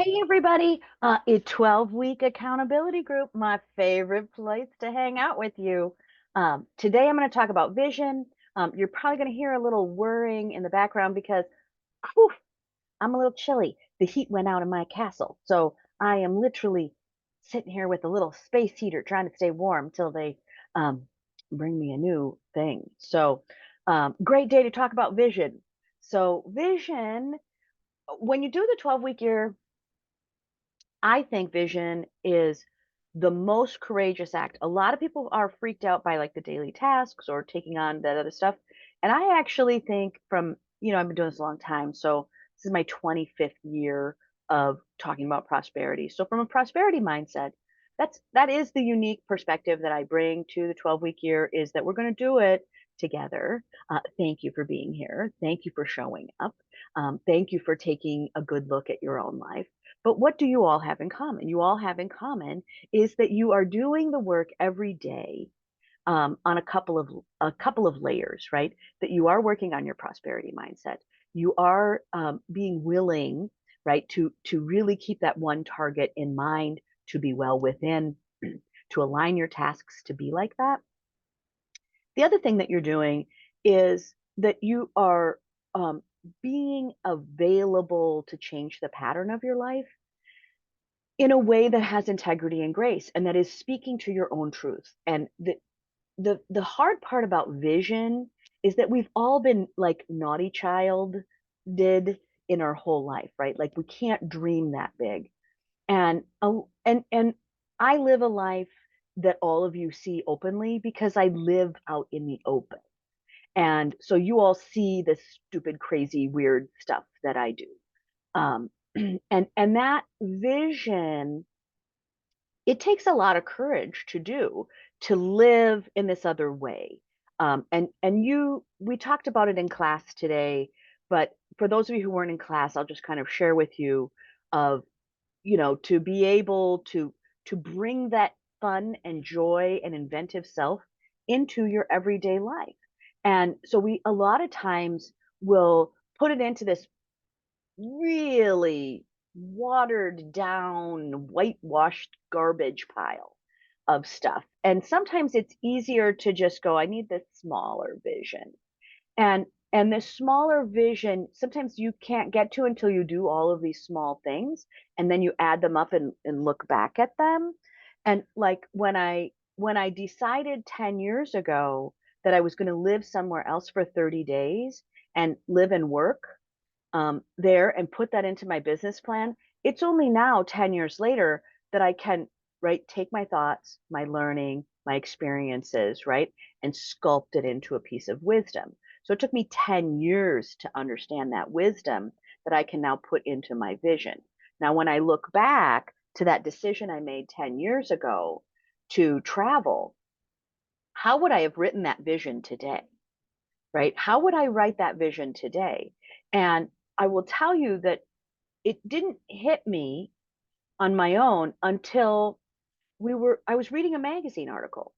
Hey everybody, a 12-week accountability group, my favorite place to hang out with you. Today I'm going to talk about vision. You're probably going to hear a little whirring in the background because whew, I'm a little chilly. The heat went out in my castle. So I am literally sitting here with a little space heater trying to stay warm till they um, bring me a new thing. So great day to talk about vision. So vision, when you do the 12-week year, I think vision is the most courageous act. A lot of people are freaked out by like the daily tasks or taking on that other stuff. And I actually think I've been doing this a long time. So this is my 25th year of talking about prosperity. So from a prosperity mindset, that is the unique perspective that I bring to the 12-week year is that we're going to do it together. Thank you for being here. Thank you for showing up. Thank you for taking a good look at your own life. But what do you all have in common? You all have in common is that you are doing the work every day on a couple of layers, right? That you are working on your prosperity mindset. You are being willing, right, to really keep that one target in mind, to be well within, to align your tasks to be like that. The other thing that you're doing is that you are being available to change the pattern of your life in a way that has integrity and grace and that is speaking to your own truth. And the hard part about vision is that we've all been like naughty child did in our whole life, right? Like we can't dream that big. And I live a life that all of you see openly because I live out in the open. And so you all see the stupid, crazy, weird stuff that I do. Um, and that vision, it takes a lot of courage to do, to live in this other way. And we talked about it in class today, but for those of you who weren't in class, I'll just kind of share with you of, to be able to bring that fun and joy and inventive self into your everyday life. And so we a lot of times will put it into this really watered down, whitewashed garbage pile of stuff. And sometimes it's easier to just go, I need this smaller vision. And and this smaller vision, sometimes you can't get to until you do all of these small things and then you add them up and look back at them. And like when I decided 10 years ago that I was going to live somewhere else for 30 days and live and work there and put that into my business plan, it's only now 10 years later that I can, right, take my thoughts, my learning, my experiences, right, and sculpt it into a piece of wisdom. So it took me 10 years to understand that wisdom that I can now put into my vision. Now, when I look back to that decision I made 10 years ago to travel, how would I have written that vision today? Right? How would I write that vision today? And I will tell you that it didn't hit me on my own until I was reading a magazine article.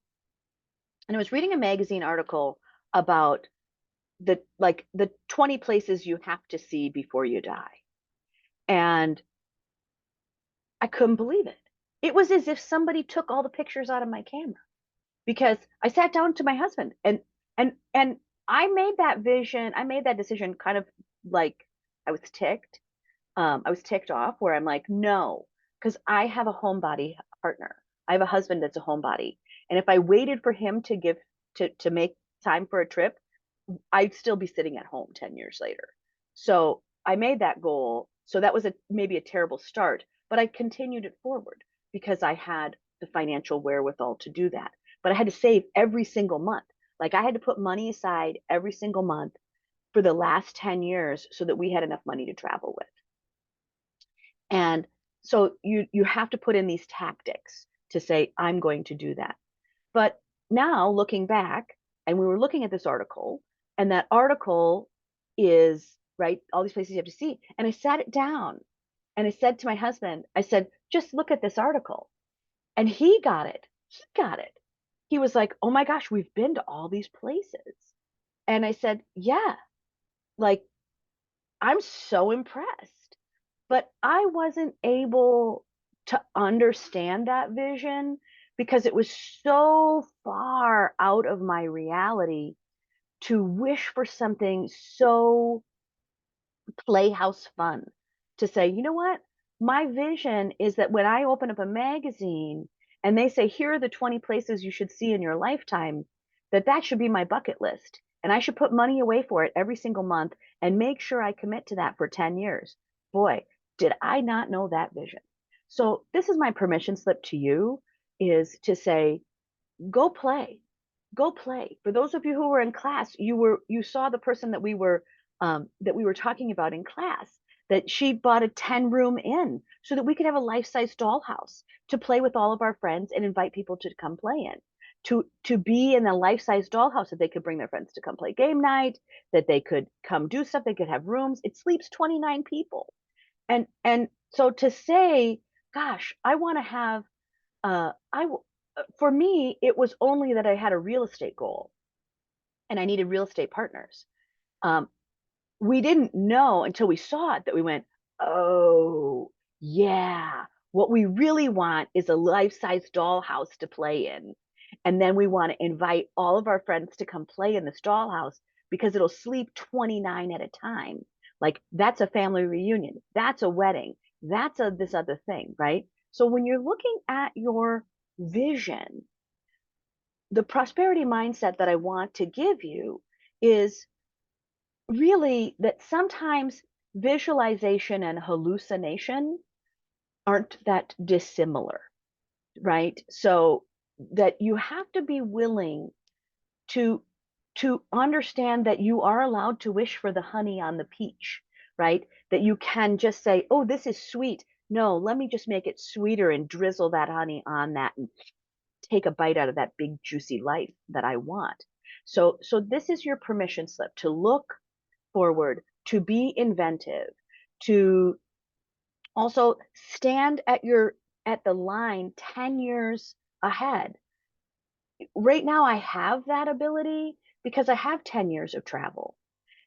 And I was reading a magazine article about the 20 places you have to see before you die. And I couldn't believe it. It was as if somebody took all the pictures out of my camera because I sat down to my husband and I made that vision, I made that decision kind of like I was ticked. I was ticked off where I'm like, no, because I have a homebody partner. I have a husband that's a homebody. And if I waited for him to make time for a trip, I'd still be sitting at home 10 years later. So I made that goal. So that was maybe a terrible start, but I continued it forward because I had the financial wherewithal to do that. But I had to save every single month. Like I had to put money aside every single month for the last 10 years so that we had enough money to travel with. And so you have to put in these tactics to say, I'm going to do that. But now looking back, and we were looking at this article, and that article is right, all these places you have to see. And I sat it down and I said to my husband, I said, just look at this article. And he got it. He got it. He was like, oh my gosh, we've been to all these places. And I said, yeah, like I'm so impressed. but I wasn't able to understand that vision because it was so far out of my reality to wish for something so playhouse fun, to say, you know what? My vision is that when I open up a magazine and they say, here are the 20 places you should see in your lifetime, that should be my bucket list. And I should put money away for it every single month and make sure I commit to that for 10 years. Boy, did I not know that vision. So this is my permission slip to you, is to say, go play. Go play. For those of you who were in class, you saw the person that we were talking about in class, that she bought a 10-room inn so that we could have a life-size dollhouse to play with all of our friends and invite people to come play in. To be in a life-size dollhouse that they could bring their friends to come play game night, that they could come do stuff, they could have rooms. It sleeps 29 people. And so to say, gosh, I want to have I for me, it was only that I had a real estate goal and I needed real estate partners. Um, we didn't know until we saw it that we went, oh, yeah, what we really want is a life-size dollhouse to play in. And then we want to invite all of our friends to come play in this dollhouse because it'll sleep 29 at a time. Like that's a family reunion, that's a wedding, that's a this other thing, right? So when you're looking at your vision, the prosperity mindset that I want to give you is really that sometimes visualization and hallucination aren't that dissimilar, right? So that you have to be willing to understand that you are allowed to wish for the honey on the peach, right? That you can just say, "Oh, this is sweet. No, let me just make it sweeter and drizzle that honey on that and take a bite out of that big juicy life that I want." So this is your permission slip to look forward, to be inventive, to also stand at the line 10 years ahead. Right now I have that ability because I have 10 years of travel.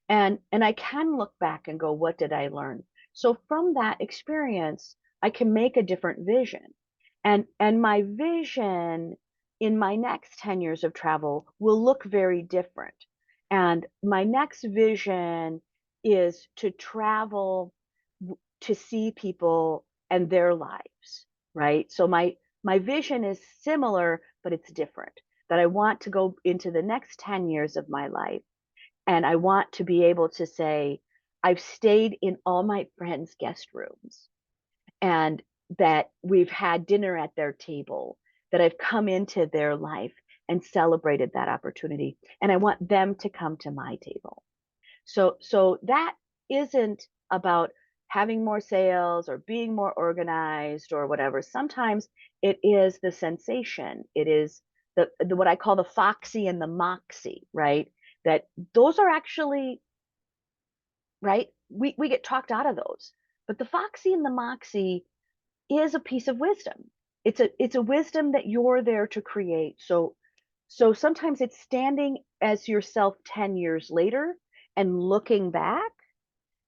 And I can look back and go, what did I learn? So from that experience, I can make a different vision. And my vision in my next 10 years of travel will look very different. And my next vision is to travel to see people and their lives, right? So my vision is similar, but it's different. That I want to go into the next 10 years of my life and I want to be able to say, I've stayed in all my friends' guest rooms and that we've had dinner at their table, that I've come into their life and celebrated that opportunity. And I want them to come to my table. So that isn't about having more sales or being more organized or whatever. Sometimes it is the sensation. It is the what I call the foxy and the moxie, right? That those are actually right. We get talked out of those, but the foxy and the moxie is a piece of wisdom. It's a wisdom that you're there to create. So sometimes it's standing as yourself 10 years later and looking back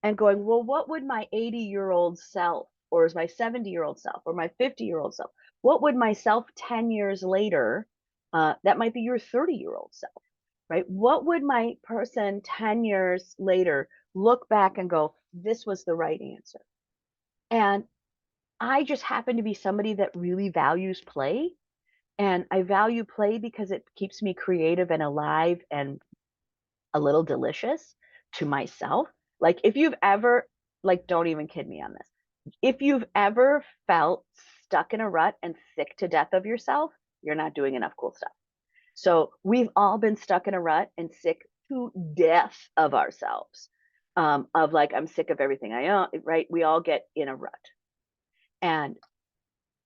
and going, well, what would my 80-year-old self, or is my 70-year-old self, or my 50-year-old self, what would myself 10 years later, that might be your 30-year-old self, right? What would my person 10 years later look back and go, this was the right answer? And I just happen to be somebody that really values play. And I value play because it keeps me creative and alive and a little delicious to myself. Like if you've ever, like, don't even kid me on this. If you've ever felt stuck in a rut and sick to death of yourself, you're not doing enough cool stuff. So we've all been stuck in a rut and sick to death of ourselves. Of like, I'm sick of everything I own, right? We all get in a rut. And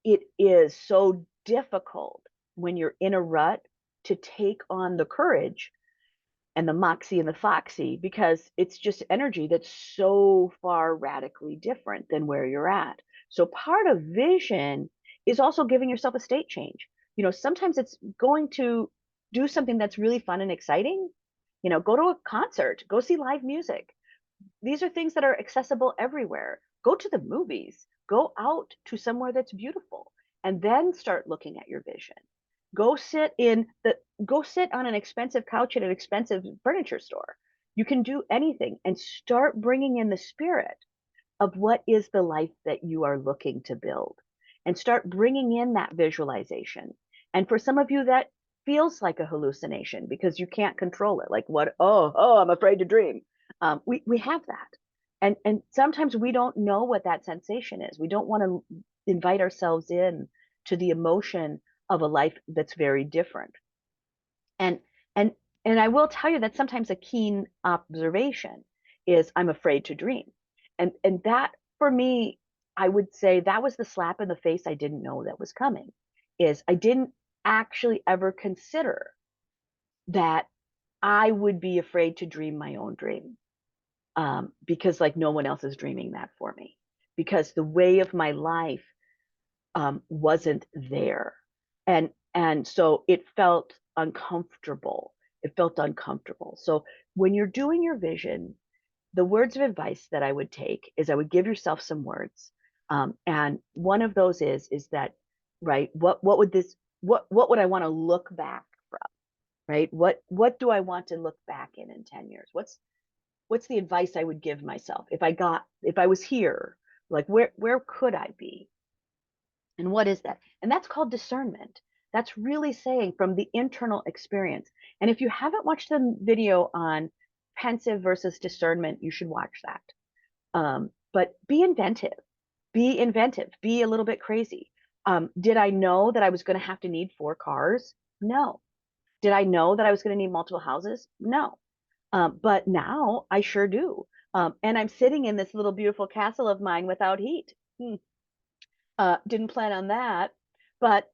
it is so difficult when you're in a rut to take on the courage and the moxie and the foxy because it's just energy that's so far radically different than where you're at. So part of vision is also giving yourself a state change. You know, sometimes it's going to do something that's really fun and exciting. You know, go to a concert, go see live music. These are things that are accessible everywhere. Go to the movies, go out to somewhere that's beautiful, and then start looking at your vision. Go sit in the go sit on an expensive couch at an expensive furniture store. You can do anything and start bringing in the spirit of what is the life that you are looking to build and start bringing in that visualization. And for some of you, that feels like a hallucination because you can't control it. Like what? Oh, I'm afraid to dream. We have that. And sometimes we don't know what that sensation is. We don't want to invite ourselves in to the emotion of a life that's very different. And and and I will tell you that sometimes a keen observation is I'm afraid to dream. And that for me, I would say that was the slap in the face I didn't know that was coming. Is I didn't actually ever consider that I would be afraid to dream my own dream. Because like no one else is dreaming that for me. Because the way of my life wasn't there. And so it felt uncomfortable. It felt uncomfortable. So when you're doing your vision, the words of advice that I would take is I would give yourself some words. And one of those is that, right, what would this what would I want to look back from? Right? What do I want to look back in 10 years? What's the advice I would give myself if I was here? Like where could I be? And what is that? And that's called discernment. That's really saying from the internal experience. And if you haven't watched the video on pensive versus discernment, you should watch that. But be inventive, be a little bit crazy. Did I know that I was going to have to need 4 cars? No. Did I know that I was going to need multiple houses? No. But now I sure do. And I'm sitting in this little beautiful castle of mine without heat. Didn't plan on that, but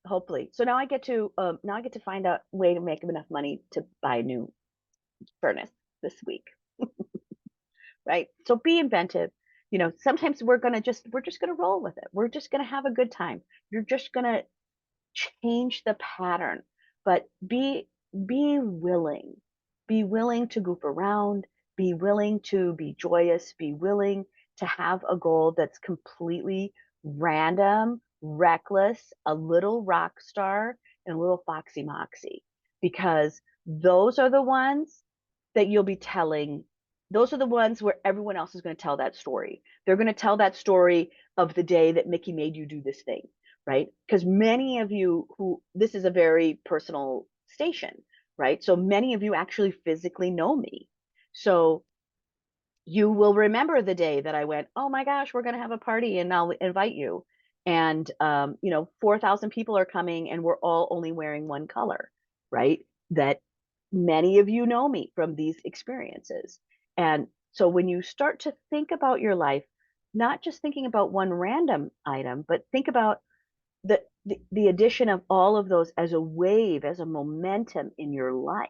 hopefully. So now I get to find a way to make enough money to buy a new furnace this week, right? So be inventive. Sometimes we're just gonna roll with it. We're just gonna have a good time. You're just gonna change the pattern, but be willing. Be willing to goof around, be willing to be joyous, be willing to have a goal that's completely random, reckless, a little rock star, and a little foxy moxie, because those are the ones that you'll be telling. Those are the ones where everyone else is going to tell that story. They're going to tell that story of the day that Mickey made you do this thing, right? Because many of you this is a very personal station, right? So many of you actually physically know me. So you will remember the day that I went, oh my gosh, we're going to have a party and I'll invite you. And, 4,000 people are coming and we're all only wearing one color, right? That many of you know me from these experiences. And so when you start to think about your life, not just thinking about one random item, but think about the addition of all of those as a wave, as a momentum in your life.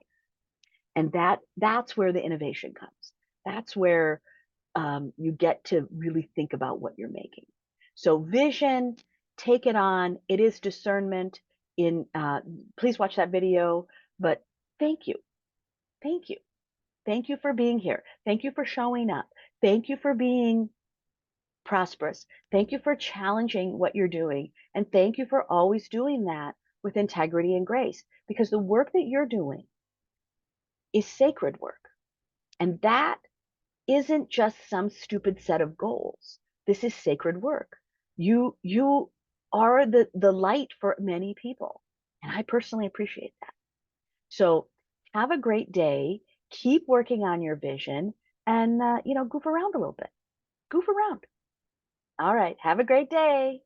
And that's where the innovation comes. That's where you get to really think about what you're making. So vision, take it on. It is discernment. Please watch that video. But thank you, thank you, thank you for being here. Thank you for showing up. Thank you for being prosperous. Thank you for challenging what you're doing. And thank you for always doing that with integrity and grace, because the work that you're doing is sacred work. And that isn't just some stupid set of goals. This is sacred work. You are the light for many people. And I personally appreciate that. So have a great day. Keep working on your vision and goof around a little bit. Goof around. All right. Have a great day.